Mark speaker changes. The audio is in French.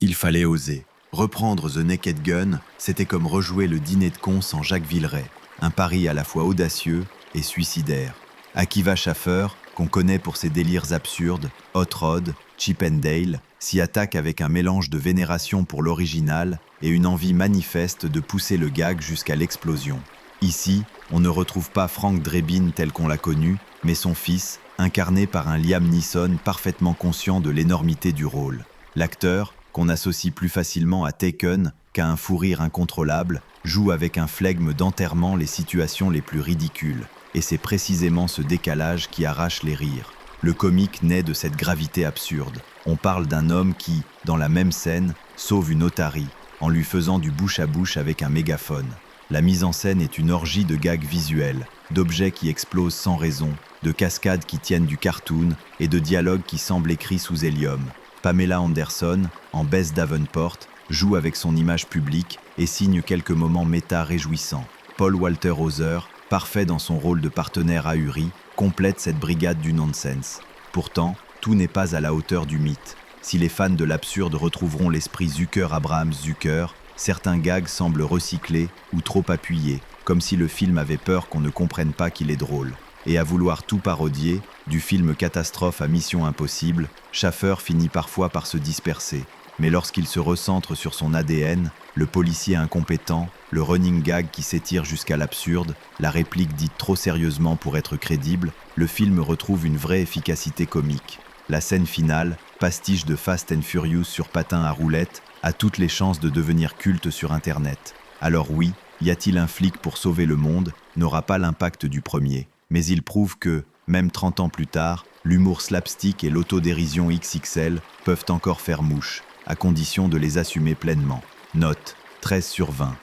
Speaker 1: Il fallait oser. Reprendre The Naked Gun, c'était comme rejouer le dîner de cons sans Jacques Villeray. Un pari à la fois audacieux et suicidaire. Akiva Schaffer, qu'on connaît pour ses délires absurdes, Hot Rod, Chip and Dale, s'y attaque avec un mélange de vénération pour l'original et une envie manifeste de pousser le gag jusqu'à l'explosion. Ici, on ne retrouve pas Frank Drebin tel qu'on l'a connu, mais son fils, incarné par un Liam Neeson parfaitement conscient de l'énormité du rôle. L'acteur, qu'on associe plus facilement à Taken qu'à un fou rire incontrôlable, joue avec un flegme d'enterrement les situations les plus ridicules. Et c'est précisément ce décalage qui arrache les rires. Le comique naît de cette gravité absurde. On parle d'un homme qui, dans la même scène, sauve une otarie, en lui faisant du bouche-à-bouche avec un mégaphone. La mise en scène est une orgie de gags visuels, d'objets qui explosent sans raison, de cascades qui tiennent du cartoon et de dialogues qui semblent écrits sous hélium. Pamela Anderson, en Bess Davenport, joue avec son image publique et signe quelques moments méta réjouissants. Paul Walter Hauser, parfait dans son rôle de partenaire ahuri, complète cette brigade du nonsense. Pourtant, tout n'est pas à la hauteur du mythe. Si les fans de l'absurde retrouveront l'esprit Zucker-Abrahams-Zucker, certains gags semblent recyclés ou trop appuyés, comme si le film avait peur qu'on ne comprenne pas qu'il est drôle. Et à vouloir tout parodier, du film catastrophe à Mission Impossible, Schaffer finit parfois par se disperser. Mais lorsqu'il se recentre sur son ADN, le policier incompétent, le running gag qui s'étire jusqu'à l'absurde, la réplique dite trop sérieusement pour être crédible, le film retrouve une vraie efficacité comique. La scène finale, pastiche de Fast and Furious sur patin à roulettes, a toutes les chances de devenir culte sur Internet. Alors oui, y a-t-il un flic pour sauver le monde, n'aura pas l'impact du premier. Mais il prouve que, même 30 ans plus tard, l'humour slapstick et l'autodérision XXL peuvent encore faire mouche, à condition de les assumer pleinement. Note 13/20.